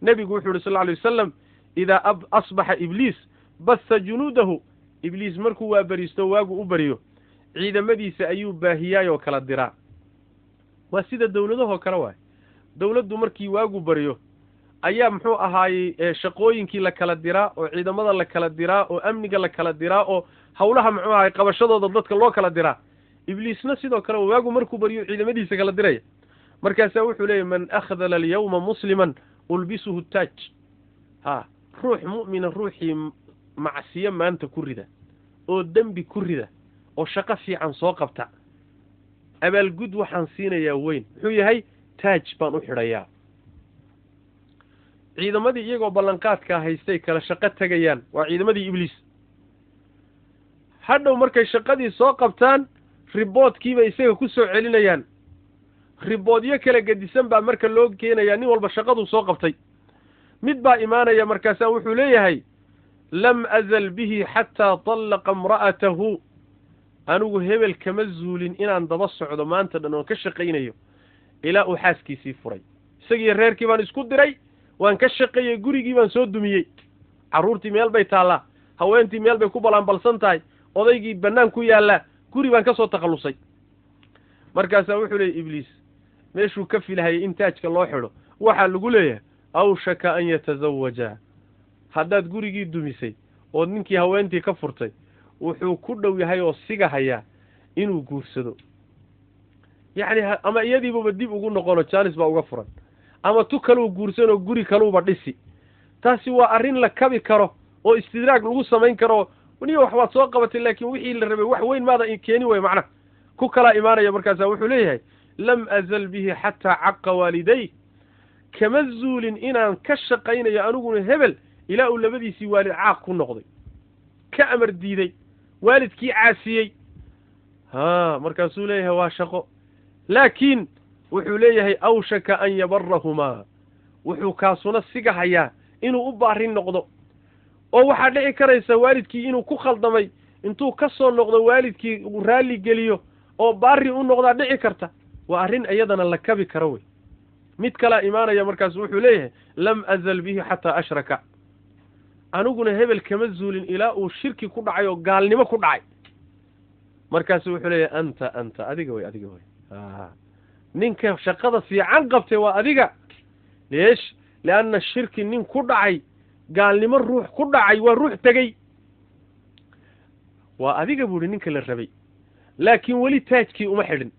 nebigu wuxuu yidhi sal alla alay wasalam idaa asbaxa ibliis bassa junuudahu ibliis markuu waa beriisto waagu u beriyo ciidamadiisa ayuu baahiyaayoo kala diraa waa sida dawladahoo kale waay dawladdu markii waagu beriyo ayaa muxuu ahaayey shaqooyinkii la kala diraa oo ciidamada la kala diraa oo amniga la kala diraa oo hawlaha muxuu ahaay qabashadooda dadka loo kala diraa ibliisna sidoo kale waagu markuu beriyo ciidamadiisa kala diraya markaasaa wuxuu leeyahy man akhdala alyawma musliman ulbisuhu taaj ruux mu'mina ruuxii macsiyo maanta ku rida oo dembi ku rida oo shaqo fiican soo qabta abaalgud waxaan siinayaa weyn muxuu yahay taaj baan u xidhayaa ciidamadii iyagoo ballanqaadkaa haystay kala shaqo tegayaan waa ciidamadii ibliis hadhow markay shaqadii soo qabtaan riboodkiibay isaga ku soo celinayaan riboodyo kala gedisan baa marka loo keenayaa nin walba shaqaduu soo qabtay mid baa imaanaya markaasaa wuxuu leeyahay lam azal bihi xataa tallaqa imra'atahu anigu hebel kama zuulin inaan daba socdo maanta dhan oon ka shaqaynayo ilaa uu xaaskiisii furay isagiiyo reerkii baan isku diray waan ka shaqeeyey gurigii baan soo dumiyey carruurtii meel bay taallaa haweentii meel bay ku ballaanbalsan tahay odaygii bannaan ku yaallaa guri baan ka soo takhallusay markaasaa wuxuu leeyay ibliis meeshuu ka filahayay in taajka loo xidho waxaa lagu leeyahay awshaka an yatazawaja haddaad gurigii dumisay ood ninkii haweentii ka furtay wuxuu ku dhow yahay oo siga hayaa inuu guursado yacni ama iyadiibuba dib ugu noqono jaanis baa uga furan ama tu kaluu guursanoo guri kaluuba dhisi taasi waa arrin la kabi karo oo istidraag lagu samayn karo niyo wax waad soo qabatay laakiin wixii la rabay wax weyn maada keeni way macnaha ku kalaa imaanaya markaasaa wuxuu leeyahay lam azal bihi xataa caqa waaliday kama zuulin inaan ka shaqaynayo aniguna hebel ilaa uu labadiisii waalid caaq ku noqday ka amar diiday waalidkii caasiyey markaasuu leeyahay waa shaqo laakiin wuxuu leeyahay awshaka an yabarahumaa wuxuu kaasuna siga hayaa inuu u baarin noqdo oo waxaa dhici karaysa waalidkii inuu ku khaldamay intuu ka soo noqdo waalidkii uu raalli geliyo oo baari u noqdaa dhici karta waa arrin iyadana la kabi karo wey mid kalaa imaanaya markaasu wuxuu leeyahay lam azal bihi xataa ashraka aniguna hebel kama zuulin ilaa uu shirki ku dhacay oo gaalnimo ku dhacay markaasu wuxuu leeyahay anta adiga wey ninka shaqada fiican qabtay waa adiga leesh lianna shirki nin ku dhacay gaalnimo ruux ku dhacay waa ruux tegey waa adiga buuhi ninka la rabay laakiin weli taajkii uma xidhin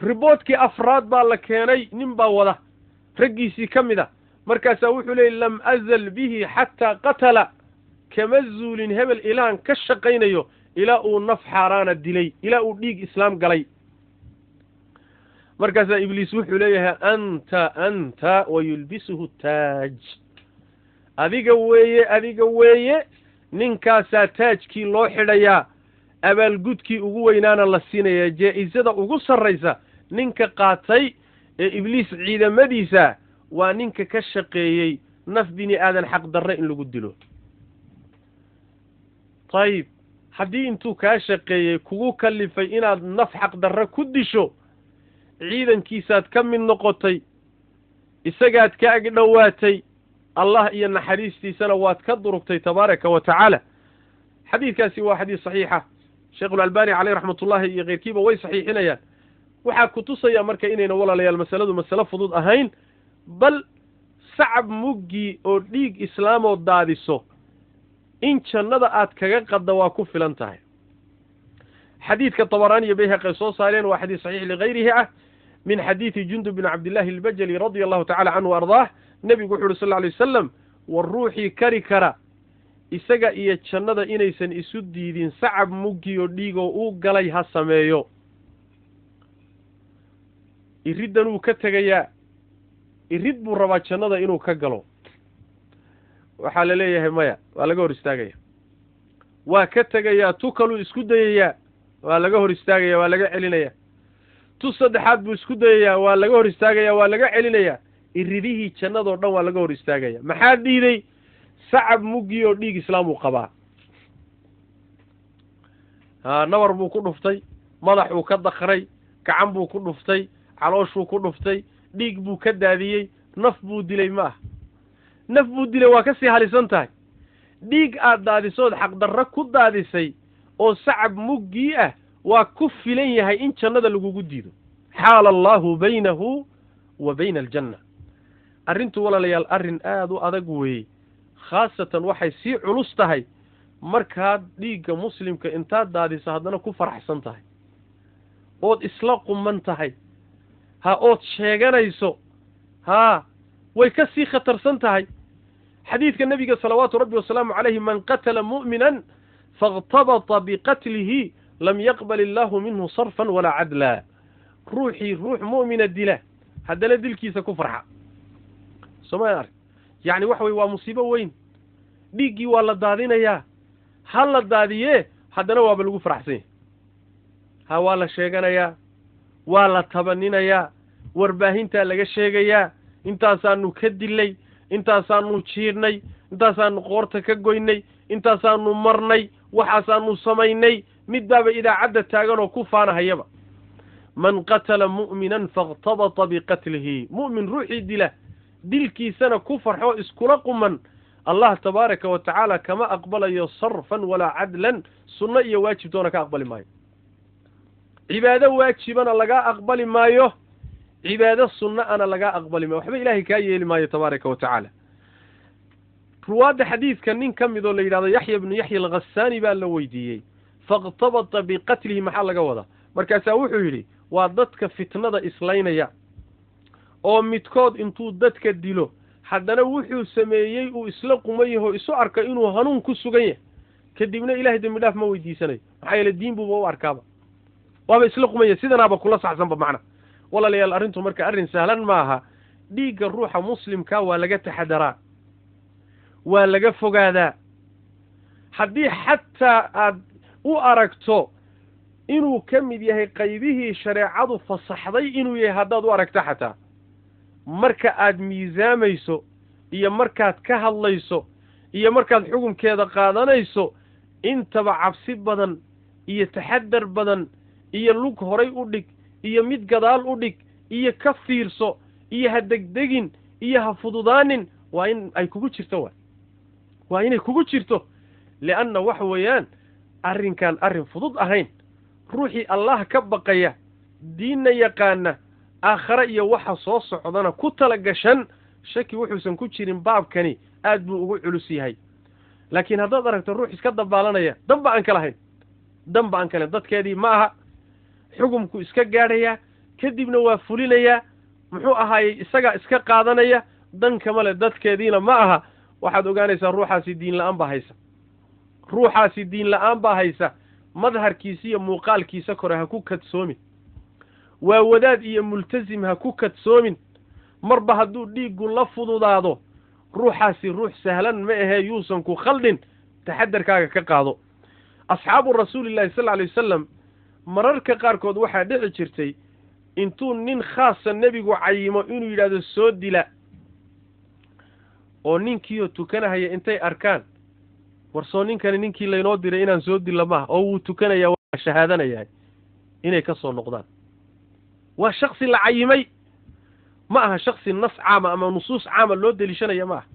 riboodkii afraad baa la keenay nin baa wada raggiisii ka mid a markaasaa wuxuu leeyay lam azal bihi xataa qatala kama zuulin hebel ilaan ka shaqaynayo ilaa uu naf xaaraana dilay ilaa uu dhiig islaam galay markaasaa ibliis wuxuu leeyahay anta wayulbisuhu taaj adiga weeye ninkaasaa taajkii loo xidhayaa abaalgudkii ugu weynaana la siinayaa jaa-isada ugu sarraysa ninka qaatay ee ibliis ciidamadiisa waa ninka ka shaqeeyey naf bini aadan xaqdarre in lagu dilo ayib haddii intuu kaa shaqeeyey kugu kallifay inaad naf xaqdarre ku disho ciidankiisaad ka mid noqotay isagaad ka ag dhowaatay allah iyo naxariistiisana waad ka durugtay tabaaraka wa tacaala xadiidkaasi waa xadiis saxiixa sheekhulalbani caleyh raxmatullaahi iyo keyrkiiba way saxiixinayaan waxaa ku tusaya marka inayna walaalayaal masaladu masale fudud ahayn bal sacab muggii oo dhiig islaamoo daadiso in jannada aad kaga qadda waa ku filan tahay xadiidka tabaraani iyo bayhaqi ay soo saareen waa xadiis saxiix ligayrihi ah min xadiidi jundub bin cabdillaahi albajali radia allahu tacala canhu ardaah nebigu wuxu uhi sal lla alay wasalam war ruuxii kari kara isaga iyo jannada inaysan isu diidin sacab muggii oo dhiigoo uu galay ha sameeyo iriddan uu ka tegayaa irid buu rabaa jannada inuu ka galo waxaa la leeyahay maya waa laga hor istaagaya waa ka tegayaa tu kaluu isku dayayaa waa laga hor istaagaya waa laga celinaya tu saddexaad buu isku dayayaa waa laga hor istaagaya waa laga celinayaa iridihii jannadoo dhan waa laga hor istaagaya maxaa dhiiday sacab muggii oo dhiig islaamuu qabaa nabar buu ku dhuftay madaxuu ka dakray gacan buu ku dhuftay calooshuu ku dhuftay dhiig buu ka daadiyey naf buu dilay ma ah naf buu dilay waa ka sii halisan tahay dhiig aad daadisood xaqdarro ku daadisay oo sacab muggii ah waa ku filan yahay in jannada lagugu diido xaala allaahu baynahu wa bayna aljanna arrintu walaalayaal arrin aad u adag weeye khaasatan waxay sii culus tahay markaad dhiigga muslimka intaad daadiso haddana ku faraxsan tahay ood isla quman tahay ood sheeganayso way ka sii khatarsan tahay xadiidka nebiga salawaatu rabbi wasalaamu calayhi man qatala mu'minan faاغtabata biqatlihi lam yaqbal illaahu minhu sarfan walaa cadlaa ruuxii ruux mu'mina dila haddana dilkiisa ku farxa sooma arag yacni waxa weye waa musiibo weyn dhiiggii waa la daadinayaa ha la daadiyee haddana waaba lagu faraxsan yahay waa la sheeganayaa waa la tabaninayaa warbaahintaa laga sheegayaa intaasaanu ka dilay intaasaanu jiirnay intaasaanu qoorta ka goynay intaasaanu marnay waxaasaanu samaynay mid baaba idaacadda taagan oo ku faanahayaba man qatala mu'minan faاغtabata biqatlihi mu'min ruuxii dila dilkiisana ku farxo iskula quman allah tabaaraka wa tacaala kama aqbalayo sarfan walaa cadlan sunno iyo waajib doona ka aqbali maayo cibaado waajibana lagaa aqbali maayo cibaado sunno ana lagaa aqbali maayo waxba ilaahay kaa yeeli maayo tabaaraka wa tacaala ruwaadda xadiidka nin ka midoo la yidhahdo yaxya ibnu yaxya alghasaani baa la weydiiyey faاغtabata biqatlihi maxaa laga wadaa markaasaa wuxuu yidhi waa dadka fitnada islaynaya oo midkood intuu dadka dilo haddana wuxuu sameeyey uu isla quman yaho isu arka inuu hanuun ku sugan yahay kadibna ilaahay dembi dhaaf ma weydiisanayo maxaa yeele diin buuba u arkaaba waaba isla quman yahay sidanaaba kula saxsanba macna walaalayaal arrintu marka arrin sahlan maaha dhiigga ruuxa muslimka waa laga taxadaraa waa laga fogaadaa haddii xataa aad u aragto inuu ka mid yahay qaybihii shareecadu fasaxday inuu yahay haddaad u aragto xataa marka aad miisaamayso iyo markaad ka hadlayso iyo markaad xukunkeeda qaadanayso intaba cabsi badan iyo taxadar badan iyo lug horay u dhig iyo mid gadaal u dhig iyo ka fiirso iyo ha degdegin iyo ha fududaanin waa in ay kugu jirto waa inay kugu jirto li'anna waxa weeyaan arrinkan arrin fudud ahayn ruuxii allah ka baqaya diinna yaqaana aakhare iyo waxa soo socdana ku tala gashan shaki wuxuusan ku jirin baabkani aad buu ugu culus yahay laakiin haddaad aragto ruux iska dabaalanaya danba aan ka lahayn dadkeedii ma aha xukumku iska gaadhayaa kadibna waa fulinayaa muxuu ahaayey isagaa iska qaadanaya dan kama le dadkeediina ma aha waxaad ogaanaysaa ruuxaasi diin la'aan baa haysa madharkiisa iyo muuqaalkiisa kore ha ku kadsoomin waa wadaad iyo multasim ha ku kadsoomin marba hadduu dhiiggu la fududaado ruuxaasi ruux sahlan ma ahee yuusan ku khaldin taxadarkaaga ka qaado asxaabu rasuulillahi sal lla alay wasalam mararka qaarkood waxaa dhici jirtay intuu nin khaasa nebigu cayimo inuu yidhaahdo soo dila oo ninkiioo tukanahaya intay arkaan warsoo ninkani ninkii laynoo diray inaan soo dilla maaha oo wuu tukanayaa waa shahaadanayahay inay ka soo noqdaan waa shaksi la cayimay ma aha shaksi nas caama ama nusuus caama loo deliishanaya ma aha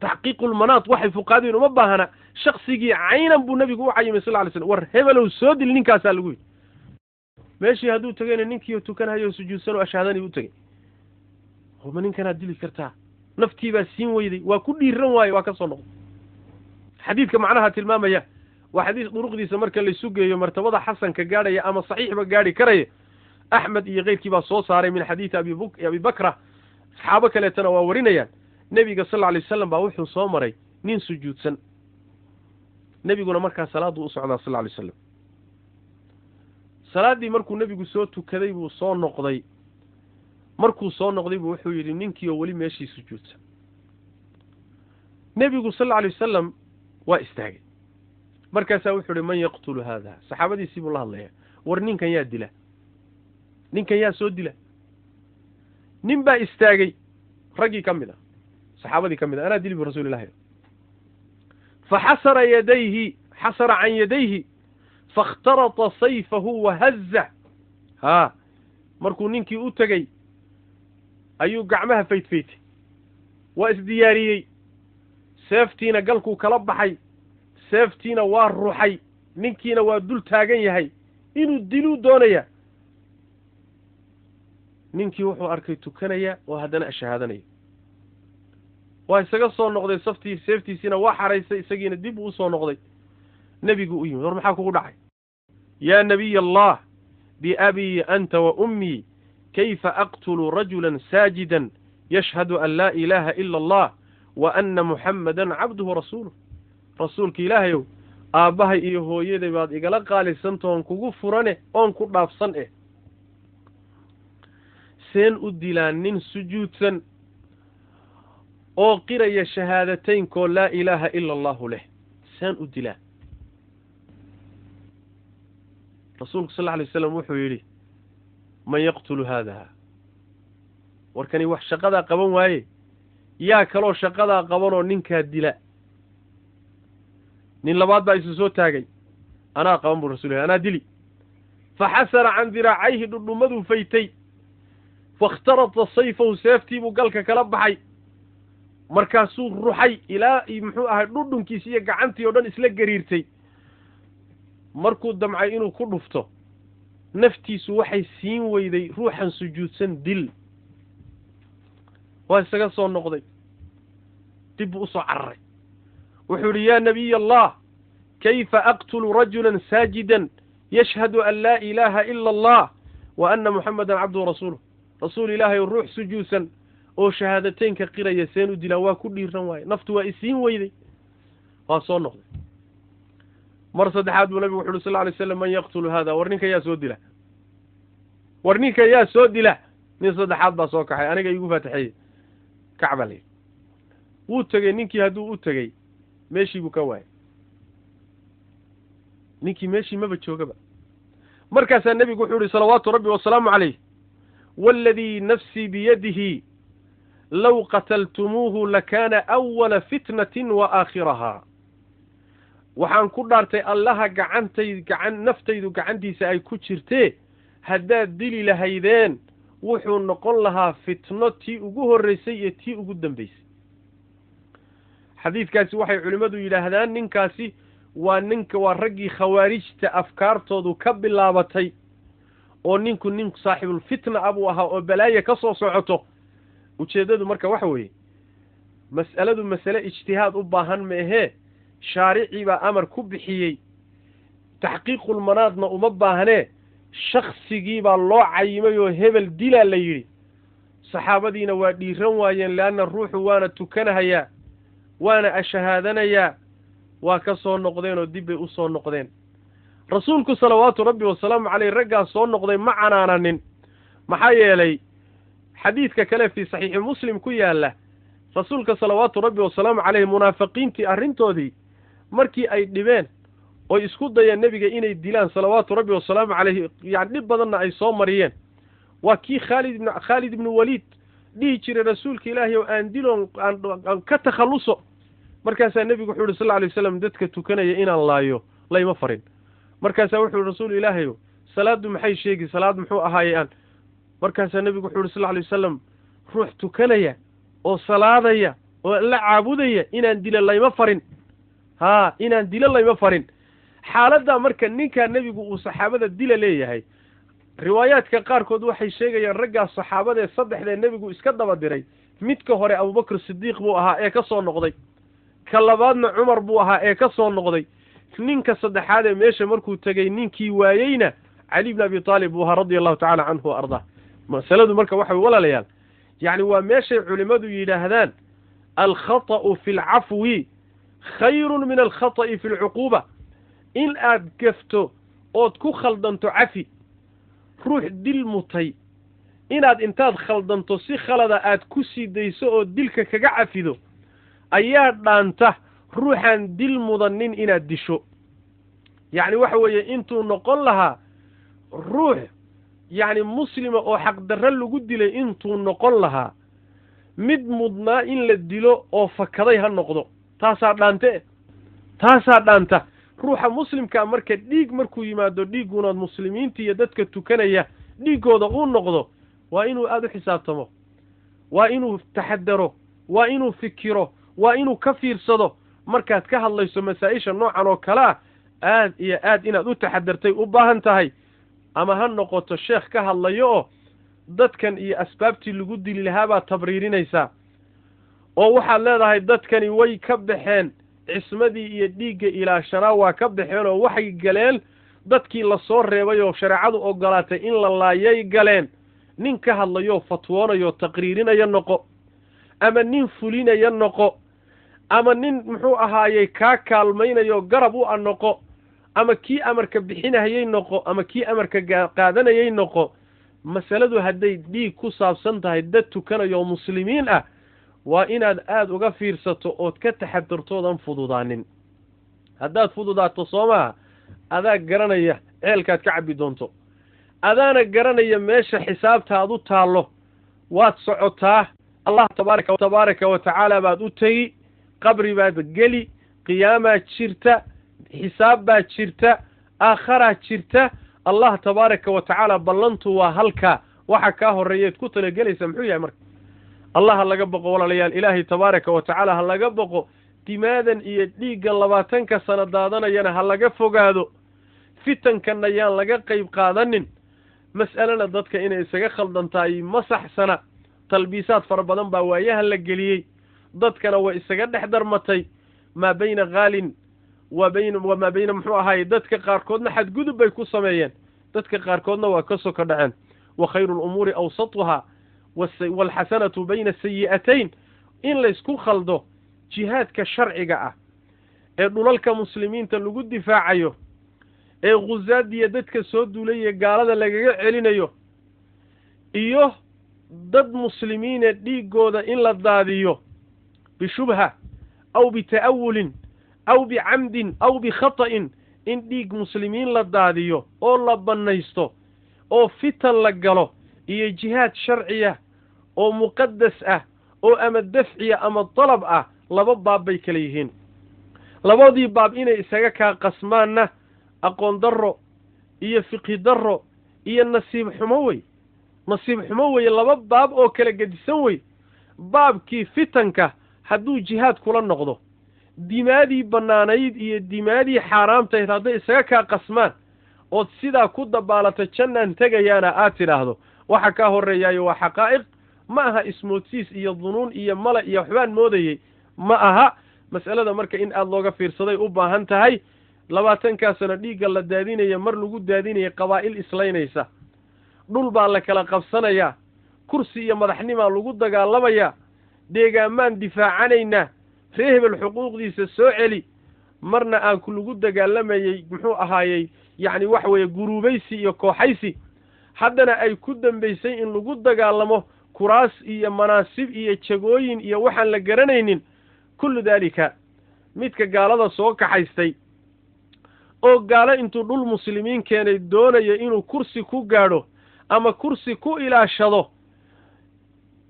taxqiiqulmanaat waxay fuqaadiin uma baahna shaksigii caynan buu nebigu u cayimay sal ly slm war hebelow soo dil ninkaasaa lagu yidhi meeshii hadduu tagayna ninkiioo tukanahayo sujuudsan oo ashhaadanayo u tegey ma ninkanaad dili kartaa naftii baa siin weyday waa ku dhiiran waaye waa ka soo noqday xadiidka macnaha tilmaamaya waa xadiis duruqdiisa marka laysu geeyo martabada xasanka gaadhaya ama saxiixba gaadhi karaya axmed iyo keyrkii baa soo saaray min xadiidi abi bakra saxaabo kaleetana waa warinayaan nebiga sal lla lay wasalam baa wuxuu soo maray nin sujuudsan nebiguna markaa salaaduu u socdaa sal lla lay wasalam salaaddii markuu nebigu soo tukaday buu soo noqday markuu soo noqday buu wuxuu yidhi ninkii oo weli meeshii sujuudsan nebigu sal lla alay wasalam waa istaagay markaasaa wuxuu ihi man yaqtulu haada saxaabadiisii buu la hadlayaa war ninkan yaa dila ninkan yaa soo dila nin baa istaagay raggii ka mid ah saxaabadii ka mid ah anaa dili bu rasuulillahi faxasara can yadayhi faاkhtarata sayfahu wahazza markuu ninkii u tegey ayuu gacmaha faydfaytay waa isdiyaariyey seeftiina galkuu kala baxay seeftiina waa ruuxay ninkiina waa dul taagan yahay inuu diluu doonaya ninkii wuxuu arkay tukanaya oo haddana ashahaadanaya waa isaga soo noqday seeftiisiina waa xaraysay isagiina dib uu soo noqday nebigu u yimid war maxaa kugu dhacay yaa nabiy allah biabii anta wa ummii kayfa aqtulu rajulan saajidan yashhadu an laa ilaaha ila allah wa anna muxammadan cabduhu rasuuluh rasuulka ilaahayow aabbahay iyo hooyaday baad igala qaalisantahoon kugu furane oon ku dhaafsan seen u dilaa nin sujuudsan oo qiraya shahaadateynko laa ilaaha ila allahu leh seen u dilaa rasuulku sal lla alay waslam wuxuu yidhi man yaqtulu haada warkani wax shaqadaa qaban waaye yaa kaloo shaqadaa qabanoo ninkaa dila nin labaad baa isu soo taagay anaa qaban buu rasul anaa dili faxasara can diraacayhi dhudhumaduu faytay faاkhtarata sayfahu seeftiibuu galka kala baxay markaasuu ruxay ilaa muxuu ahay dhudhunkiisi iyo gacantii oo dhan isla gariirtay markuu damcay inuu ku dhufto naftiisu waxay siin weyday ruuxan sujuudsan dil waa isaga soo noqday dib buu u soo cararay wuxuu yidhi yaa nabiy allah kayfa aqtulu rajulan saajidan yashhadu an laa ilaaha ila allah wa anna muxammadan cabduhu rasuuluh rasuul ilaahay ruux sujuudsan oo shahaadateynka qiraya seen u dilaa waa ku dhiiran waaye naftu waa isiin weyday waa soo noqday mar saddexaad buu nabigu wuxu uhi sal lla alay slam man yaqtulu hada war ninka yaa soo dila war ninka yaa soo dila nin saddexaad baa soo kaxay aniga iigu faataxeeye kacba la yidhi wuu tegey ninkii hadduu u tegey meeshii buu ka waayay ninkii meeshii maba joogaba markaasaa nebigu wuxuu yihi salawaatu rabbi wasalaamu calayh waaladii nafsii biyadihi low qataltumuuhu lakaana awala fitnatin wa aakhirahaa waxaan ku dhaartay allaha naftaydu gacantiisa ay ku jirtee haddaad dili lahaydeen wuxuu noqon lahaa fitno tii ugu horraysay iyo tii ugu dambaysay xadiidkaasi waxay culimmadu yidhaahdaan ninkaasi waa raggii khawaarijta afkaartoodu ka bilaabatay oo ninku nin saaxibulfitna abuu ahaa oo balaaye ka soo socoto ujeeddadu marka waxa weeye mas'aladu masale ijtihaad u baahan ma ahee shaaricii baa amar ku bixiyey taxqiiqulmanaadna uma baahnee shaksigii baa loo cayimay oo hebel dilaa la yidhi saxaabadiina waa dhiiran waayeen leanna ruuxu waana tukanahayaa waana ashahaadanayaa waa ka soo noqdeen oo dib bay u soo noqdeen rasuulku salawaatu rabbi wasalaamu caleyh raggaas soo noqday ma canaananin maxaa yeelay xadiidka kale fii saxiixi muslim ku yaalla rasuulka salawaatu rabbi wasalaamu caleyh munaafiqiintii arrintoodii markii ay dhibeen oy isku dayeen nebiga inay dilaan salawaatu rabbi wasalaamu caleyhi yani dhib badanna ay soo mariyeen waa kii khaalid ibnu waliid dhihi jiray rasuulka ilaahay oo aan diloon aan ka takhalluso markaasaa nebigu wuxuu yidhi sal lla alay waslam dadka tukanaya inaan laayo layma farin markaasaa wuxuu yihi rasuul ilaahayow salaaddu maxay sheegi salaad muxuu ahaayey aan markaasaa nebigu wuxuu yihi sal lla alay wasalam ruux tukanaya oo salaadaya oo la caabudaya inaan dilo layma farin inaan dilo layma farin xaaladdaa marka ninkaa nebigu uu saxaabada dila leeyahay riwaayaadka qaarkood waxay sheegayaan raggaas saxaabadee saddexdee nebigu iska daba diray midka hore abubakr sidiiq buu ahaa ee ka soo noqday ka labaadna cumar buu ahaa ee ka soo noqday ninka saddexaadee meesha markuu tegey ninkii waayeyna cali bn abi taalib buu ahaa radia allahu tacala canhu wa ardaa masaladu marka waxa walaalayaal yacni waa meeshay culimmadu yidhaahdaan alkhata'u fi alcafwi khayrun min alkhata'i fi alcuquuba in aad gafto ood ku khaldanto cafi ruux dil mutay inaad intaad khaldanto si khalada aad ku sii dayso oo dilka kaga cafido ayaa dhaanta ruuxaan dil mudanin inaad disho yacni waxa weeye intuu noqon lahaa ruux yacni muslima oo xaqdarro lagu dilay intuu noqon lahaa mid mudnaa in la dilo oo fakaday ha noqdo taasaa dhaanta ruuxa muslimkaa marka dhiig markuu yimaado dhiiggunaad muslimiinta iyo dadka tukanaya dhiiggooda uu noqdo waa inuu aada u xisaabtamo waa inuu taxadaro waa inuu fikiro waa inuu ka fiirsado markaad ka hadlayso masaa'isha noocan oo kale ah aad iyo aad inaad u taxadartay u baahan tahay ama ha noqoto sheekh ka hadlayo oo dadkan iyo asbaabtii lagu dili lahaa baad tabriirinaysaa oo waxaad leedahay dadkani way ka baxeen cismadii iyo dhiigga ilaashanaa waa ka baxeen oo waxay galeen dadkii la soo reebay oo shareecadu ogolaatay in la laayay galeen nin ka hadlayo fatwoonayo taqriirinaya noqo ama nin fulinaya noqo ama nin muxuu ahaayey kaa kaalmaynayo garab u noqo ama kii amarka bixinayay noqo ama kii amarka qaadanayay noqo masaladu hadday dhiig ku saabsan tahay dad tukanayo muslimiin ah waa inaad aad uga fiirsato ood ka taxadartoodan fududaanin haddaad fududaato soo maaha adaa garanaya ceelkaad ka cabbi doonto adaana garanaya meesha xisaabtaad u taallo waad socotaa allah tabaaraka wa tacaala baad u tegi qabri baad geli qiyaamaad jirta xisaab baad jirta aakharaad jirta allah tabaaraka wa tacaala ballantu waa halkaa waxa kaa horreeyeed ku talagelaysa muxuu yahay marka allah ha laga boqo walaalayaal ilaahay tabaaraka wa tacaala ha laga boqo dimaadan iyo dhiigga 20 sano daadanayana ha laga fogaado fitankanna yaan laga qayb qaadanin mas'alana dadka inay isaga khaldantahay ma saxsana talbiisaad fara badan baa waayaha la geliyey dadkana way isaga dhex darmatay maa bayna qaalin وما بين muxuu ahaay dadka qaarkoodna xadgudub bay ku sameeyeen dadka qaarkoodna waa ka soo ka dhaceen wa khayru al-umuri awsatuha wal hasanatu bayna sayyi'atayn in la isku khaldo jihaadka sharciga ah ee dhulalka muslimiinta lagu difaacayo ee quzaadiya dadka soo duulay gaalada lagaga celinayo iyo dad muslimiin dhiigooda in la daadiyo bishubha aw bita'awul أو بعمد أو بخطأ إن ديك مسلمين لداديو أو لبنيستو أو فتن لقلو إيه جهات شرعية أو مقدسة أو أما الدفعية أما الطلب لباب بيكليهين لبادي باب إنا إساقا قسمانا أقون درو إيه فقه درو إيه النصيب حموي لباب أو كلا قد يسوي باب كي فتنك حدو جهات كلا نقضو dimaadii bannaanayd iyo dimaadii xaaraamtayd hadday isaga kaa qasmaan ood sidaa ku dabaalata jannaan tegayaana aad tidhaahdo waxa kaa horreeyaayo waa xaqaa'iq ma aha ismoodsiis iyo dunuun iyo mala iyo waxbaan moodayey ma aha mas'alada marka in aad looga fiirsaday u baahan tahay 20 sano dhiigga la daadinaya mar lagu daadinaya qabaa'il islaynaysa dhul baa la kala qabsanayaa kursi iyo madaxnimaa lagu dagaalamayaa deegaamaan difaacanaynaa reehbel xuquuqdiisa soo celi marna aan ku lagu dagaalamayay muxuu ahaayay yani wax weeye guruubaysi iyo kooxaysi haddana ay ku dambaysay in lagu dagaalamo kuraas iyo manaasib iyo jagooyin iyo waxaan la garanaynin kullu daalika midka gaalada soo kaxaystay oo gaalo intuu dhul muslimiin keenay doonayo inuu kursi ku gaadho ama kursi ku ilaashado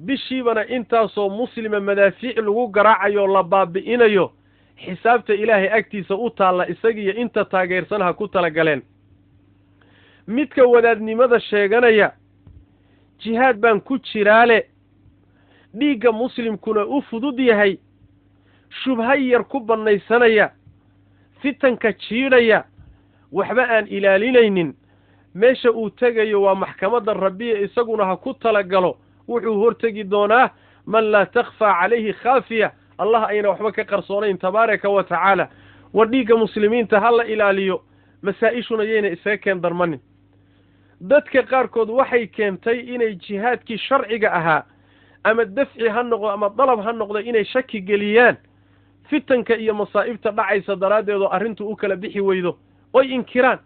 bishiibana intaasoo muslima madaafiic lagu garaacayo la baabi'inayo xisaabta ilaahay agtiisa u taalla isagiyo inta taageersanaha ku talagaleen midka wadaadnimada sheeganaya jihaad baan ku jiraale dhiigga muslimkuna u fudud yahay shubha yar ku bannaysanaya fitanka jiidhaya waxba aan ilaalinaynin meesha uu tegayo waa maxkamadda rabbiye isaguna ha ku talagalo wuxuu hortegi doonaa man laa takhfaa calayhi khaafiya allah ayna waxba ka qarsoonayn tabaaraka wa tacaala wadhiigga muslimiinta ha la ilaaliyo masaa'ishuna yayna isaga keen darmanin dadka qaarkood waxay keentay inay jihaadkii sharciga ahaa ama dafci ha noqdo ama dalab ha noqdo inay shaki geliyaan fitanka iyo masaa'ibta dhacaysa daraaddeed oo arrintu u kala bixi weydo oy inkiraan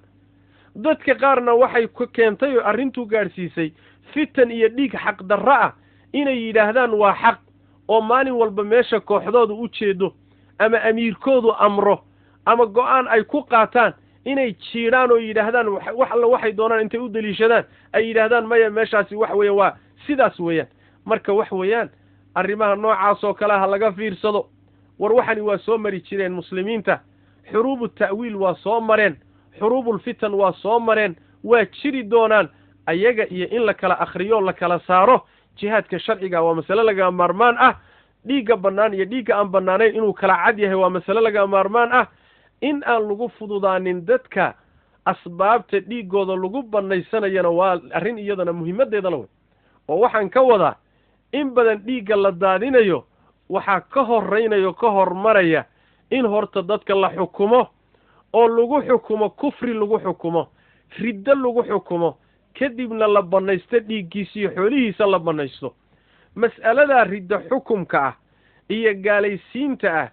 dadka qaarna waxay ku keentay oo arrintu gaadhsiisay fitan iyo dhiig xaq darro ah inay yidhaahdaan waa xaq oo maalin walba meesha kooxdooda u jeedo ama amiirkoodu amro ama go'aan ay ku qaataan inay jiidhaan oo yidhaahdaan wax alla waxay doonaan intay u daliishadaan ay yidhaahdaan maya meeshaasi wax weeye waa sidaas weeyaan marka wax weeyaan arrimaha noocaas oo kale ha laga fiirsado war waxani waa soo mari jireen muslimiinta xuruubu ta'wiil waa soo mareen xuruubul fitan waa soo mareen waa jiri doonaan ayaga iyo in la kala akhriyo la kala saaro jihaadka sharciga waa masale laga maarmaan ah dhiigga bannaan iyo dhiigga aan bannaanayn inuu kala cad yahay waa masale laga maarmaan ah in aan lagu fududaanin dadka asbaabta dhiiggooda lagu bannaysanayana waa arrin iyadana muhiimaddeedana wey oo waxaan ka wadaa in badan dhiigga la daadinayo waxaa ka horraynayo ka hormaraya in horta dadka la xukumo oo lagu xukumo kufri lagu xukumo riddo lagu xukumo kadibna la bannaysto dhiiggiisa iyo xoolihiisa la bannaysto mas'aladaa ridda xukumka ah iyo gaalaysiinta ah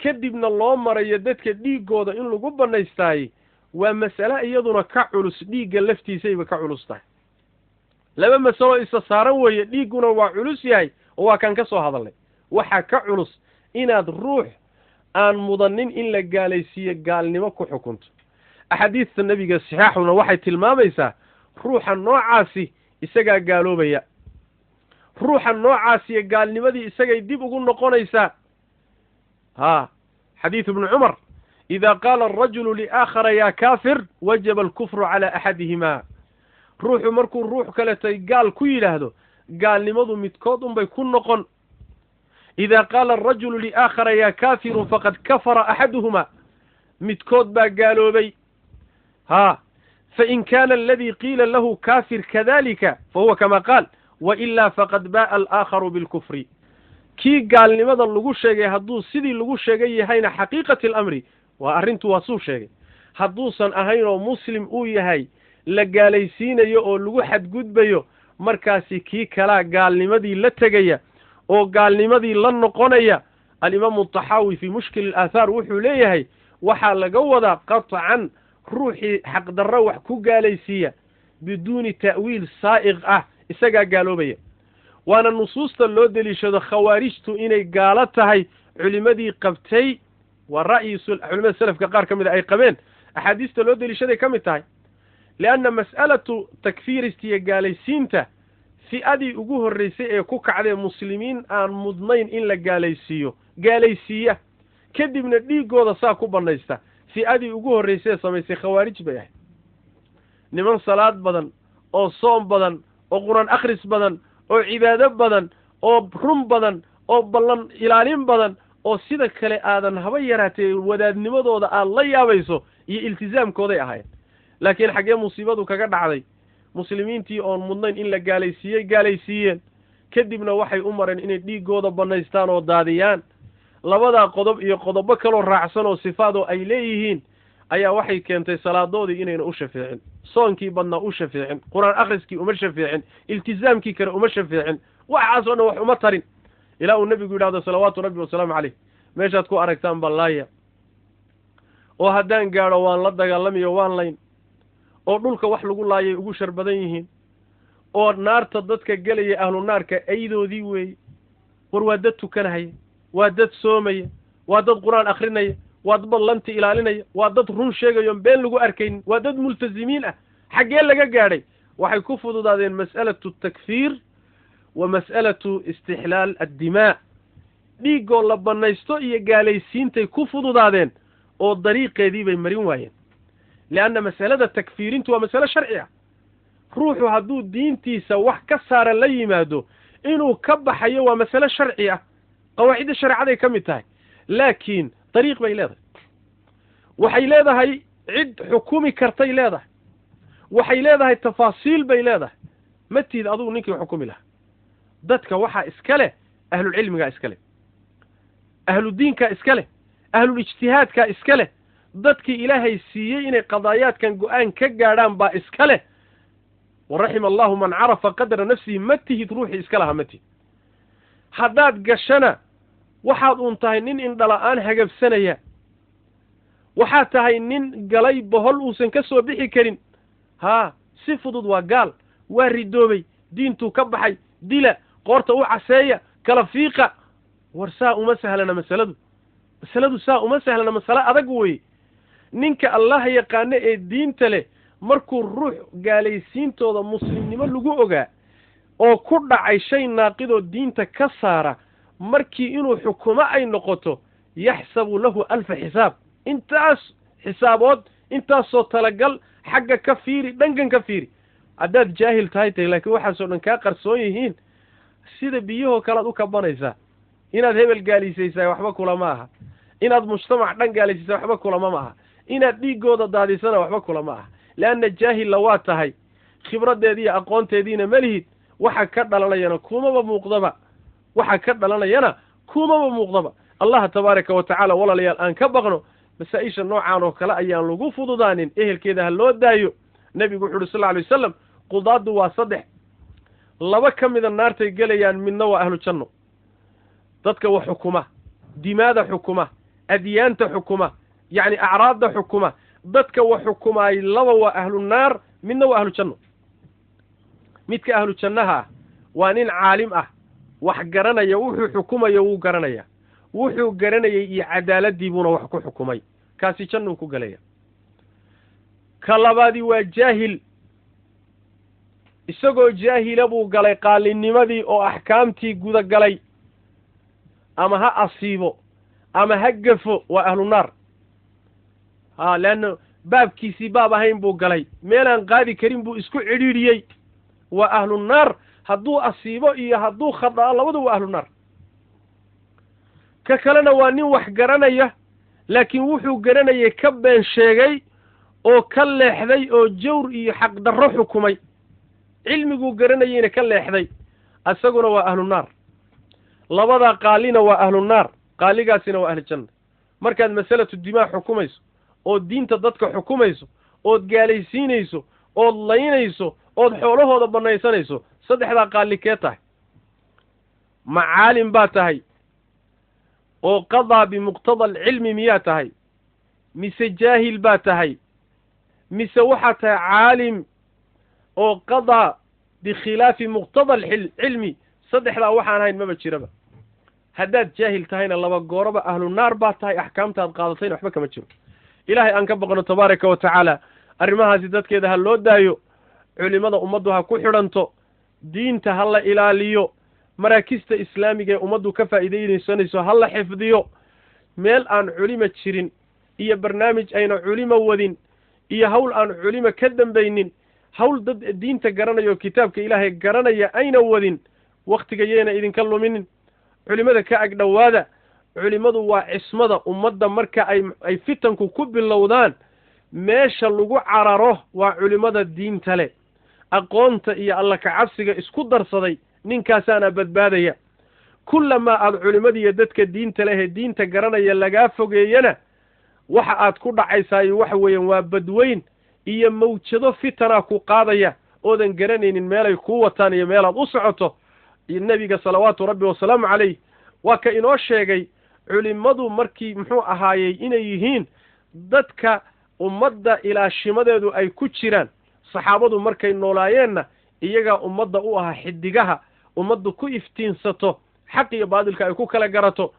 kadibna loo marayo dadka dhiiggooda in lagu bannaystaayey waa mas'ale iyaduna ka culus dhiigga laftiisayba ka culus tahay laba masalo isa saaran weeye dhiigguna waa culus yahay oo waa kaan ka soo hadalnay waxaa ka culus inaad ruux aan mudanin in la gaalaysiiyo gaalnimo ku xukunto axaadiista nebiga saxiixuna waxay tilmaamaysaa ruuxa noocaasi isagaa gaaloobaya ruuxa noocaasiyo gaalnimadii isagay dib ugu noqonaysaa xadiidu ibnu cumar idaa qaala arajulu liaakhara yaa kaafir wajaba alkufru calaa axadihima ruuxu markuu ruux kaletay gaal ku yidhaahdo gaalnimadu midkood unbay ku noqon idaa qaala arajulu liaakhara yaa kaafirun faqad kafara axaduhuma midkood baa gaaloobay fain kaana aladii qiila lahu kaafir kadalika fahuwa kama qaal wailaa faqad baa'a alaakharu bilkufri kii gaalnimada lagu sheegay hadduu sidii lagu sheegay yahayna xaqiiqati alamri waa arrintu waa suu sheegay hadduusan ahayn oo muslim uu yahay la gaalaysiinayo oo lagu xadgudbayo markaasi kii kalaa gaalnimadii la tegaya oo gaalnimadii la noqonaya alimaamu taxaawi fii mushkil alaahaar wuxuu leeyahay waxaa laga wadaa qaطcan ruuxii xaqdarro wax ku gaalaysiiya biduuni ta'wiil saa'iq ah isagaa gaaloobaya waana nusuusta loo deliishado khawaarijtu inay gaalo tahay culimadii qabtay waa ra'yi culimada selafka qaar ka mida ay qabeen axaadiista loo deliishaday ka mid tahay lianna mas'alatu takfiirista iyo gaalaysiinta fi'adii ugu horraysay ee ku kacdee muslimiin aan mudnayn in la gaalaysiiya kadibna dhiiggooda saa ku bannaysta fi'adii ugu horraysay ee samaysay khawaarij bay ahayd niman salaad badan oo soom badan oo qur-aan akhris badan oo cibaado badan oo run badan oo ballan ilaalin badan oo sida kale aadan haba yaraatee wadaadnimadooda aad la yaabayso iyo iltisaamkooday ahayd laakiin xaggee musiibadu kaga dhacday muslimiintii oon mudnayn in la gaalaysiiyeen kadibna waxay u mareen inay dhiiggooda bannaystaan oo daadiyaan labadaa qodob iyo qodobo kaloo raacsan oo sifaadoo ay leeyihiin ayaa waxay keentay salaadoodii inayna u shafeecin soonkii badnaa u shafeecin qur-aan akhriskii uma shafeecin iltisaamkii kale uma shafeecin waxaasoo dhan wax uma tarin ilaa uu nebigu yidhahdo salawaatu rabbi wasalaamu caleyh meeshaad ku aragtaan ballaaya oo haddaan gaadho waan la dagaalamiyo waan layn oo dhulka wax lagu laayay ugu shar badan yihiin oo naarta dadka gelaya ahlu naarka aydoodii weeye war waa dad tukanahaya waa dad soomaya waa dad qur-aan akhrinaya waa dad ballanti ilaalinaya waa dad run sheegayoon been lagu arkaynin waa dad multasimiin ah xaggee laga gaadhay waxay ku fududaadeen mas'alatu takfiir wa mas'alatu istixlaal addimaa dhiiggoo la bannaysto iyo gaalaysiintay ku fududaadeen oo dariiqeedii bay marin waayeen lianna masalada takfiirintu waa masale sharci ah ruuxu hadduu diintiisa wax ka saara la yimaado inuu ka baxayo waa masale sharci ah qawaacidda shareecaday ka mid tahay laakiin dariiq bay leedahay waxay leedahay cid xukumi kartay leedahay waxay leedahay tafaasiil bay leedahay ma tiid adugu ninkii xukumi lahaa dadka waxaa iska leh ahlulcilmigaa iska leh ahludiinkaa iska leh ahlulijtihaadkaa iska leh dadkii ilaahay siiyey inay qadaayaadkan go-aan ka gaadhaan baa iska leh waraxima allahu man carafa qadra nafsihi ma tihid ruuxii iska lahaa ma tihid haddaad gashana waxaad uun tahay nin indhala-aan hagabsanaya waxaad tahay nin galay bohol uusan ka soo bixi karin si fudud waa gaal waa ridoobay diintuu ka baxay dila qoorta u caseeya kala fiiqa war saa uma sahlana masaladu saa uma sahlana masale adag weeye ninka allah yaqaano ee diinta leh markuu ruux gaalaysiintooda muslimnimo lagu ogaa oo ku dhacay shay naaqidoo diinta ka saara markii inuu xukumo ay noqoto yaxsabu lahu alfa xisaab intaas xisaabood intaasoo talagal xagga ka fiiri dhankan ka fiiri haddaad jaahil tahay laakiin waxaasoo dhan kaa qarsoon yihiin sida biyahoo kalead u kabanaysaa inaad hebel gaalisaysaa waxba kulama aha inaad mujtamac dhan gaalisaysaa waxba kulama ma aha inaad dhiiggooda daadisana waxba kulama aha leanna jaahilla waa tahay khibraddeediiyo aqoonteediina ma lihid waxa ka dhalanayana kumaba muuqdaba allah tabaaraka wa tacaala walaalayaal aan ka baqno masaa-isha noocaan oo kale ayaan lagu fududaanin ehelkeeda ha loo daayo nebigu wuxu uhi sal lla alay wasalam qudaaddu waa 3 2 ka mida naartay gelayaan midna waa ahlu janno dadka wax xukuma dimaada xukuma adyaanta xukuma yacni acraadda xukuma dadka wax xukumaay 2 waa ahlu naar midna waa ahlu janno midka ahlu jannaha ah waa nin caalim ah wax garanaya wuxuu xukumayo wuu garanaya wuxuu garanayay iyo cadaaladii buuna wax ku xukumay kaasi jannuu ku galaya ka labaadii waa jaahil isagoo jaahila buu galay qaalinimadii oo axkaamtii guda galay ama ha asiibo ama ha gafo waa ahlu naar leanna baabkiisii baab ahayn buu galay meelaan qaadi karin buu isku cidhiidhiyey waa ahlu naar hadduu asiibo iyo hadduu khadao labadu waa ahlu naar ka kalena waa nin wax garanaya laakiin wuxuu garanayay ka been sheegay oo ka leexday oo jawr iyo xaqdarro xukumay cilmiguu garanayeyna ka leexday isaguna waa ahlu naar labadaa qaalina waa ahlu naar qaaligaasina waa ahlu janna markaad masalatu dimaa xukumayso ood diinta dadka xukumayso ood gaalaysiinayso ood laynayso ood xoolahooda bannaysanayso 3daa qaali kee tahay ma caalim baa tahay oo qadaa bimuqtada alcilmi miyaa tahay mise jaahil baa tahay mise waxaa tahay caalim oo qadaa bikhilaafi muqtada alcilmi 3daa waxaan ahayn maba jiraba haddaad jaahil tahayna 2 gooraba ahlu naar baa tahay axkaamtaad qaadatayna waxba kama jiro ilaahay aan ka baqno tabaaraka wa tacaala arrimahaasi dadkeeda ha loo daayo culimada ummaddu ha ku xidhanto diinta ha la ilaaliyo maraakista islaamiga ee ummaddu ka faa'iidaysanayso ha la xifdiyo meel aan culimo jirin iyo barnaamij ayna culimo wadin iyo hawl aan culimo ka dambaynin hawl dad diinta garanayo kitaabka ilaahay garanaya ayna wadin wakhtiga yeena idinka luminin culimada ka ag dhowaada culimadu waa cismada ummadda marka ay fitanku ku bilowdaan meesha lagu cararo waa culimada diinta leh aqoonta iyo alla ka cabsiga isku darsaday ninkaasaana badbaadaya kullamaa aad culimadiiyo dadka diinta leh ee diinta garanaya lagaa fogeeyana waxa aad ku dhacaysaayo waxa weeyaan waa badweyn iyo mawjado fitanaa ku qaadaya oodan garanaynin meelay kuu wataan iyo meelaad u socoto iyo nebiga salawaatu rabbi wasalaamu calayh waa ka inoo sheegay culimmadu markii muxuu ahaayey inay yihiin dadka ummadda ilaashimadeedu ay ku jiraan saxaabadu markay noolaayeenna iyagaa ummadda u ahaa xidigaha ummaddu ku iftiinsato xaq iyo baadilka ay ku kala garato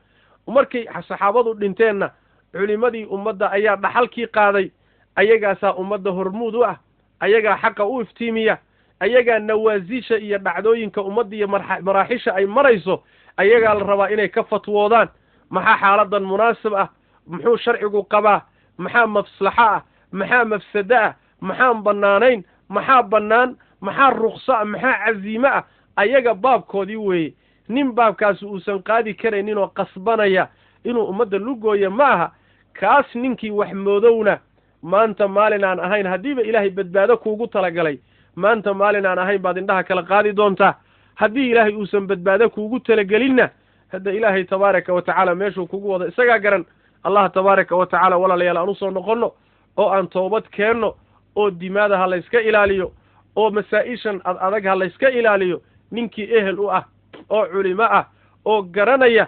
markay saxaabadu dhinteenna culimadii ummadda ayaa dhaxalkii qaaday ayagaasaa ummadda hormuud u ah ayagaa xaqa u iftiimiya ayagaa nawaasisha iyo dhacdooyinka ummadda iyo maraaxisha ay marayso ayagaa la rabaa inay ka fatwoodaan maxaa xaaladan munaasib ah muxuu sharcigu qabaa maxaa maslaxo ah maxaa mafsado ah maxaan bannaanayn maxaa bannaan maxaa rukso ah maxaa casiime ah ayaga baabkoodii weeye nin baabkaasi uusan qaadi karaynin oo qasbanaya inuu ummadda lugooya ma aha kaas ninkii wax moodowna maanta maalin aan ahayn haddiiba ilaahay badbaado kuugu talagalay maanta maalin aan ahayn baad indhaha kala qaadi doontaa haddii ilaahay uusan badbaado kuugu talagelinna hadda ilaahay tabaaraka wa tacaala meeshuu kugu wado isagaa garan allah tabaaraka wa tacaala walaalayaal aan usoo noqonno oo aan toobad keenno oo dimaada ha layska ilaaliyo oo masaa-ishan adag ha layska ilaaliyo ninkii ehel u ah oo culimo ah oo garanaya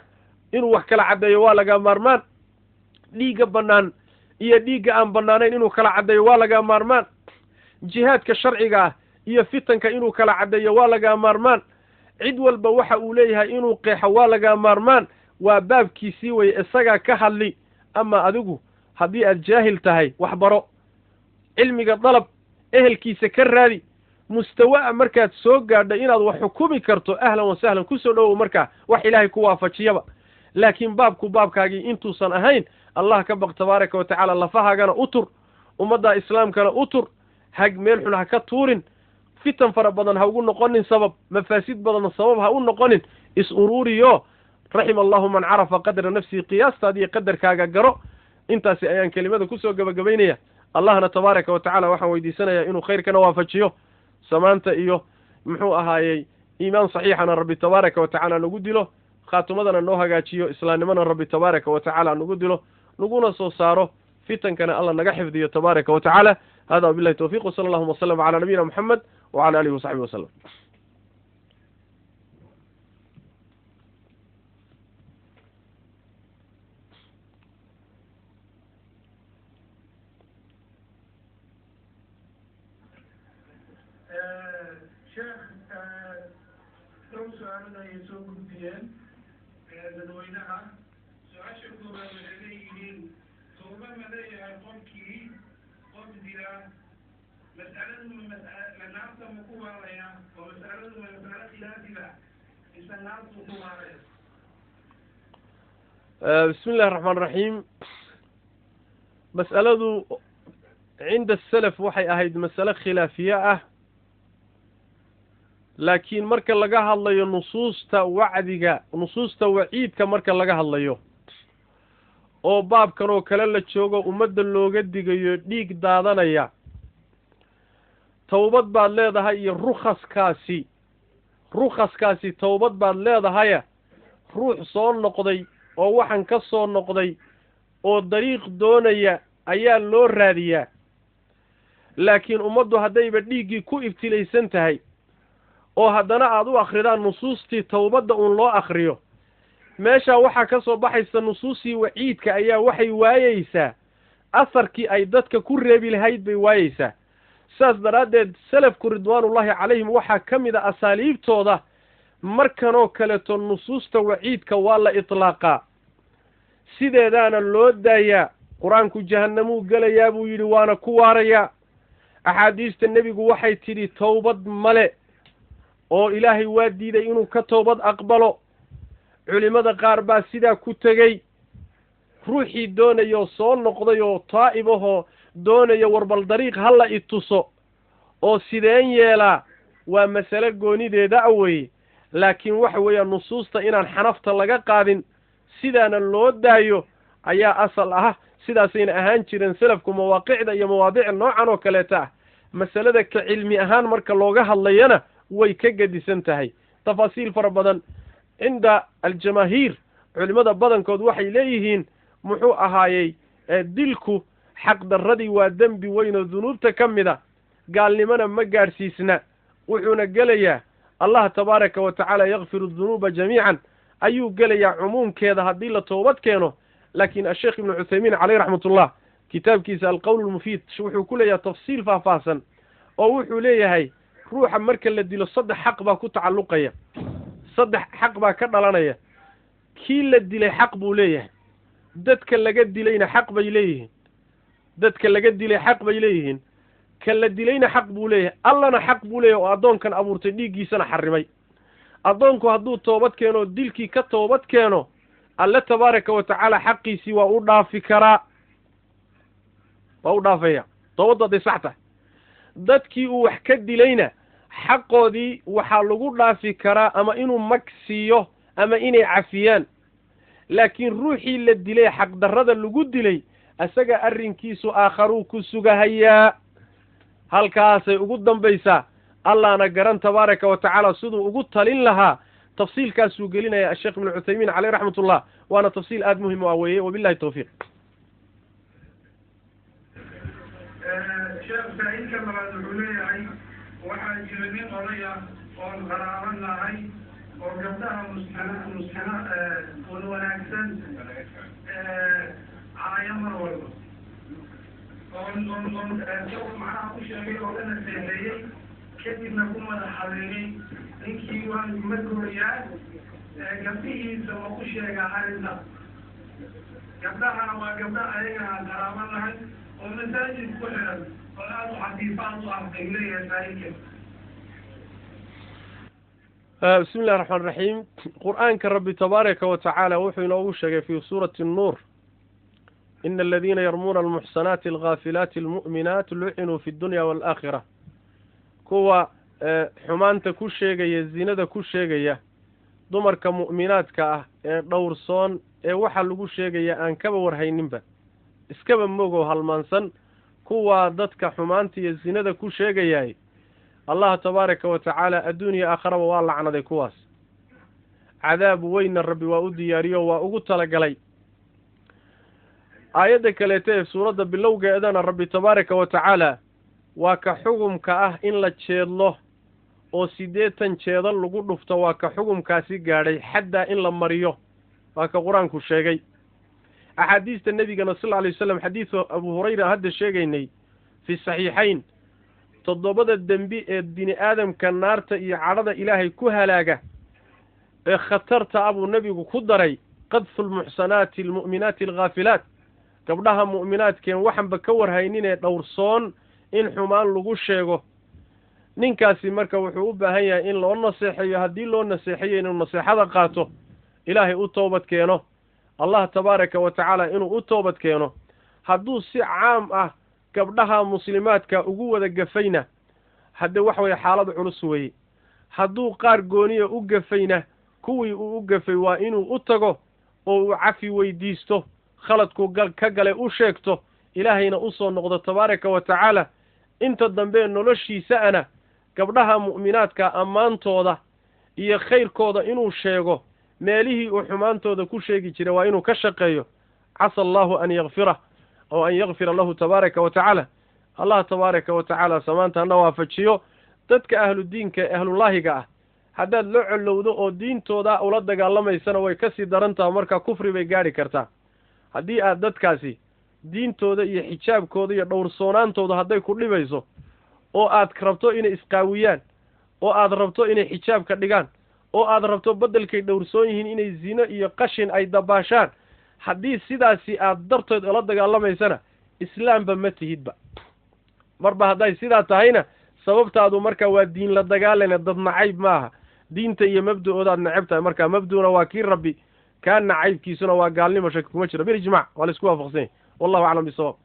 inuu wax kala caddeeyo waa laga maarmaan dhiigga bannaan iyo dhiigga aan bannaanayn inuu kala caddeeyo waa laga maarmaan jihaadka sharciga ah iyo fitanka inuu kala caddeeyo waa laga maarmaan cid walba waxa uu leeyahay inuu qeexo waa laga maarmaan waa baabkiisii weye isagaa ka hadli ama adigu haddii aad jaahil tahay wax baro cilmiga dalab ehelkiisa ka raadi mustawa'a markaad soo gaadho inaad wax xukumi karto ahlan wa sahlan ku soo dhowow markaa wax ilaahay ku waafajiyaba laakiin baabkaagii intuusan ahayn allah ka baq tabaaraka wa tacaala lafahaagana u tur ummadda islaamkana u tur hag meel xun ha ka tuurin fitan fara badan ha ugu noqonin sabab mafaasid badan sabab ha u noqonin is-ururiyo raxima allahu man carafa qadra nafsihi qiyaastaada iyo qadarkaaga garo intaasi ayaan kelimada kusoo gabagabaynaya allahna tabaaraka wa tacaala waxaan weydiisanayaa inuu khayrkana waafajiyo samaanta iyo muxuu ahaayey iimaan saxiixana rabbi tabaaraka wa tacaala nagu dilo khaatumadana noo hagaajiyo islaamnimana rabbi tabaaraka wa tacaala nagu dilo naguna soo saaro fitankana alla naga xifdiyo tabaaraka wa tacaala hada wabillahi tawfiiq wasala allahuma wasalam calaa nabiyina moxamed wacala alihi wasaxbihi wasalam سؤالنا يسوق الدين dadweynaha su-aasha koobaad waxay leeyihiin tooba ma leeyahay qofkii qof dila mas'aladu naarta ma ku waaraya oo mas'aladu waa mas'alo khilaafiga mise naartu ku waaraya bismi illahi raxmaan raxiim mas'aladu cinda asalaf waxay ahayd mas'alo khilaafiye ah laakiin marka laga hadlayo nusuusta waciidka marka laga hadlayo oo baabkan oo kale la joogo ummadda looga digayo dhiig daadanaya towbad baad leedahay iyo rukhaskaasi towbad baad leedahaya ruux soo noqday oo waxan ka soo noqday oo dariiq doonaya ayaa loo raadiyaa laakiin ummaddu haddayba dhiiggii ku ibtilaysan tahay oo haddana aada u akridaan nusuustii towbadda uun loo akriyo meeshaa waxaa ka soo baxaysa nusuustii waciidka ayaa waxay waayeysaa asarkii ay dadka ku reebi lahayd bay waayeysaa saas daraaddeed salafku ridwaanullaahi calayhim waxaa ka mid a asaaliibtooda markanoo kaleeto nusuusta waciidka waa la itlaaqaa sideedaana loo daayaa qur-aanku jahannamuu gelayaa buu yidhi waana ku waarayaa axaadiista nebigu waxay tidhi towbad male oo ilaahay waa diiday inuu ka toobad aqbalo culimmada qaar baa sidaa ku tegey ruuxii doonayoo soo noqday oo taa'ib ahoo doonaya warbal dariiq halla i tuso oo sideen yeelaa waa masale goonideeda a weeye laakiin waxa weeyaan nusuusta inaan xanafta laga qaadin sidaana loo daayo ayaa asal ah sidaasayna ahaan jireen salafku mawaaqicda iyo mawaadiic noocan oo kaleeta ah masalada ka cilmi ahaan marka looga hadlayana way ka gedisan tahay tafaasiil fara badan cinda aljamaahiir culimmada badankood waxay leeyihiin muxuu ahaayey dilku xaqdarradii waa dembi weyn oo dunuubta ka mid a gaalnimona ma gaadhsiisna wuxuuna gelayaa allah tabaaraka wa tacaala yakfiru dunuuba jamiican ayuu gelayaa cumuumkeeda haddii la toobad keeno laakiin asheekh ibnu cuthaymiin caleyh raxmatullah kitaabkiisa alqowl lmufiid wuxuu ku leeyahay tafsiil faahfaahsan oo wuxuu leeyahay ruuxa marka la dilo 3 xaq baa ku tacalluqaya 3 xaq baa ka dhalanaya kii la dilay xaq buu leeyahay dadka laga dilayna xaq bay leeyihiin ka la dilayna xaq buu leeyahay allana xaq buu leeyahay oo addoonkan abuurtay dhiiggiisana xarrimay addoonku hadduu toobad keeno dilkii ka toobad keeno alle tabaaraka wa tacaala xaqiisii waa u dhaafi karaa waa u dhaafaya toobaddu hadday sax tahay dadkii uu wax ka dilayna xaqoodii waxaa lagu dhaafi karaa ama inuu mag siiyo ama inay cafiyaan laakiin ruuxii la dilay xaqdarrada lagu dilay isaga arrinkiisu aakharuu ku sugahayaa halkaasay ugu dambaysaa allahna garan tabaaraka wa tacaala siduu ugu talin lahaa tafsiilkaasuu gelinaya asheekh ibnu cuthaymiin caleyh raxmatullah waana tafsiil aada muhim u ah weeye wabillahi tawfiiq sheekh saciidka labaad wuxuu leeyahay waxaa jira nin odaya oon qaraaban lahay oo gabdhaha wan wanaagsan caaya mar walba macnaha ku sheegay oo dana seexeeyey kadibna ku madax habeeyey ninkii waan ma gooyaa gabdhihiisa ma ku sheegaa arrinta gabdhahana waa gabdha ayaga aan qaraaban lahay oo masaajid ku xiran oo aada u xafiifaad u ah ay leeyahay saaiidka bismi illahi raxmaan raxiim qur-aanka rabbi tabaaraka wa tacaala wuxuu inoogu sheegay fii suurati الnuur ina aladiina yarmuuna almuxsanaati alghaafilaati almu'minaat lucinuu fi اdunya waalaakhira kuwa xumaanta ku sheegaya zinada ku sheegaya dumarka mu'minaadka ah ee dhowrsoon ee waxa lagu sheegaya aan kaba warhayninba iskaba mogow halmaansan kuwaa dadka xumaanta iyo zinada ku sheegayaay allah tabaaraka wa tacaala adduuniya aakharaba waa lacnaday kuwaas cadaab weyna rabbi waa u diyaariyo waa ugu talagalay aayadda kaleeta ee suuradda bilowgeedana rabbi tabaaraka wa tacaala waa ka xugumka ah in la jeedlo oo 80 jeedal lagu dhufto waa ka xugumkaasi gaadhay xaddaa in la mariyo waa ka qur-aanku sheegay axaadiista nebigana sal alay wasalam xadiidu abu hurayra hadda sheegaynay fi saxiixayn 7 dembi ee bini aadamka naarta iyo cadhada ilaahay ku halaaga ee khatarta abuu nebigu ku daray qadfu lmuxsanaati almu'minaati alghaafilaat gabdhaha mu'minaadkeen waxanba ka warhaynin ee dhowrsoon in xumaan lagu sheego ninkaasi marka wuxuu u baahan yahay in loo naseexeeyo haddii loo naseexeeyo inuu naseexada qaato ilaahay u toobad keeno allah tabaaraka wa tacaala inuu u toobad keeno hadduu si caam ah gabdhaha muslimaadka ugu wada gafayna hadde wax weeye xaalad culus weeye hadduu qaar gooniya u gafayna kuwii uu u gafay waa inuu u tago oo uu cafi weydiisto khaladku ka gale u sheegto ilaahayna u soo noqdo tabaaraka wa tacaala inta dambe noloshiisaana gabdhaha mu'minaadka ammaantooda iyo khayrkooda inuu sheego meelihii uu xumaantooda ku sheegi jiray waa inuu ka shaqeeyo casa allahu an yakfirah oo an yakfira lahu tabaaraka wa tacaala allah tabaaraka wa tacaala samaanta hana waafajiyo dadka ahludiinka ee ahlullaahiga ah haddaad la collowdo oo diintooda ula dagaalamaysana way ka sii daran taha markaa kufri bay gaadhi kartaa haddii aad dadkaasi diintooda iyo xijaabkooda iyo dhowrsoonaantooda hadday ku dhibayso oo aad rabto inay isqaawiyaan oo aad rabto inay xijaabka dhigaan oo aad rabto beddelkay dhowrsoon yihiin inay zino iyo qashin ay dabaashaan haddii sidaasi aad darteed ula dagaalamaysana islaamba ma tihidba marba hadday sidaa tahayna sababtaadu marka waa diin la dagaalana dad nacayb maaha diinta iyo mabda-oodaad necab tahay markaa mabduuna waa kii rabbi kaa nacaybkiisuna waa gaalnimo shaki kuma jiro bilijmac waa la isku waafaqsan yahy wallahu aclam bisawaab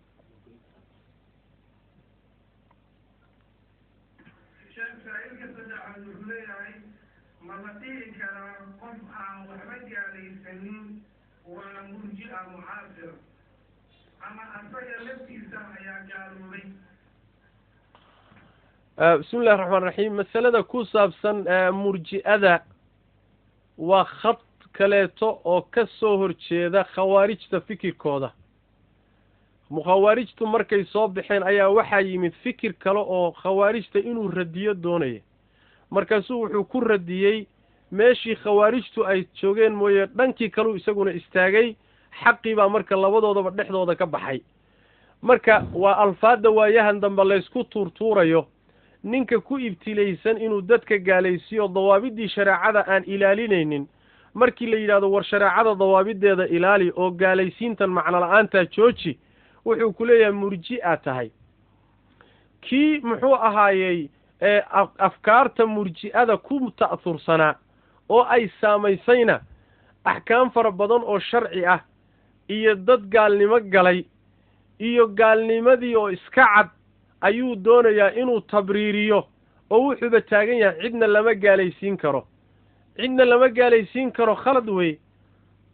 bismi illahi raxmaan raxiim masalada ku saabsan murji'ada waa khad kaleeto oo ka soo horjeeda khawaarijta fikirkooda khawaarijtu markay soo baxeen ayaa waxaa yimid fikir kale oo khawaarijta inuu radiyo doonaya markaasuu wuxuu ku radiyey meeshii khawaarijtu ay joogeen mooye dhankii kaleu isaguna istaagay xaqii baa marka labadoodaba dhexdooda ka baxay marka waa alfaadda waayahan dambe laysku tuurtuurayo ninka ku ibtilaysan inuu dadka gaalaysiiyo dawaabiddii shareecada aan ilaalinaynin markii la yidhahdo war shareecada dawaabiddeeda ilaali oo gaalaysiintan macno la-aantaa jooji wuxuu ku leeyahay murji'a tahay kii muxuu ahaayey afkaarta murji'ada ku ta'hursanaa oo ay saamaysayna axkaam fara badan oo sharci ah iyo dad gaalnimo galay iyo gaalnimadii oo iska cad ayuu doonayaa inuu tabriiriyo oo wuxuuba taagan yahay cidna lama gaalaysiin karo khalad wey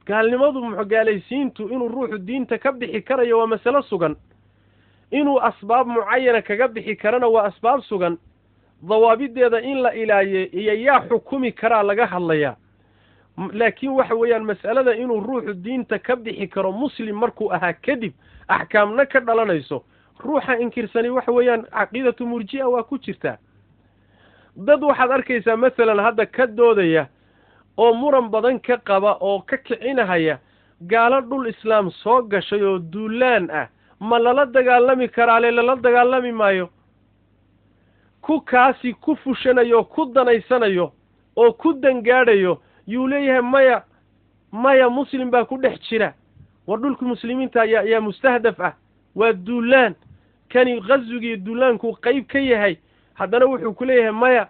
gaalnimadu gaalaysiintu inuu ruuxu diinta ka bixi karayo waa masalo sugan inuu asbaab mucayana kaga bixi karana waa asbaab sugan dawaabiddeeda in la ilaaliyo iyo yaa xukumi karaa laga hadlayaa laakiin waxa weeyaan mas'alada inuu ruuxu diinta ka bixi karo muslim markuu ahaa kadib axkaamna ka dhalanayso ruuxa inkirsani waxa weeyaan caqiidatu murji'a waa ku jirtaa dad waxaad arkaysaa masalan hadda ka doodaya oo muran badan ka qaba oo ka kicinahaya gaalo dhul islaam soo gashay oo duulaan ah ma lala dagaalami karaale lala dagaalami maayo ku kaasi ku fushanayo ku danaysanayo oo ku dangaadhayo yuu leeyahay maya muslim baa ku dhex jira war dhulka muslimiinta ayaa mustahdaf ah waa duulaan kani qaswigii duulaanku qayb ka yahay haddana wuxuu ku leeyahay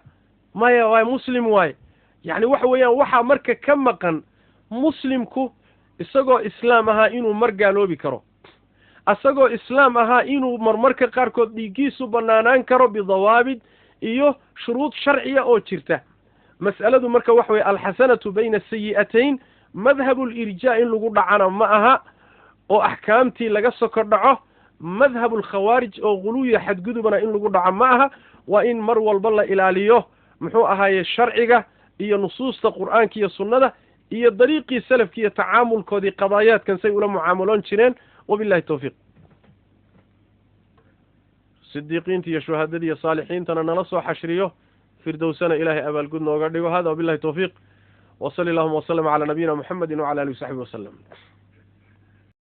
maya waa muslim waaye yacni waxa weeyaan waxaa marka ka maqan muslimku isagoo islaam ahaa inuu mar gaaloobi karo isagoo islaam ahaa inuu marmarka qaarkood dhiiggiisu bannaanaan karo bidawaabid iyo shuruud sharciya oo jirta mas'aladu marka waxa weeye alxasanatu bayna asayi'atayn madhabu lirjaa in lagu dhacana ma aha oo axkaamtii laga soko dhaco madhabu alkhawaarij oo guluwiya xadgudubana in lagu dhaco ma aha waa in mar walba la ilaaliyo muxuu ahaaye sharciga iyo nusuusta qur'aanka iyo sunnada iyo dariiqii salafki iyo tacaamulkoodii qadaayaadkan say ula mucaamaloon jireen wabillahi tawfiiq sidiiqiinta iyo shuhadada iyo saalixiintana nala soo xashriyo firdowsana ilaahay abaalgud nooga dhigo hada wabillahi tawfiiq وصلى اللهم وسلم على نبينا محمد وعلى آله وصحبه وسلم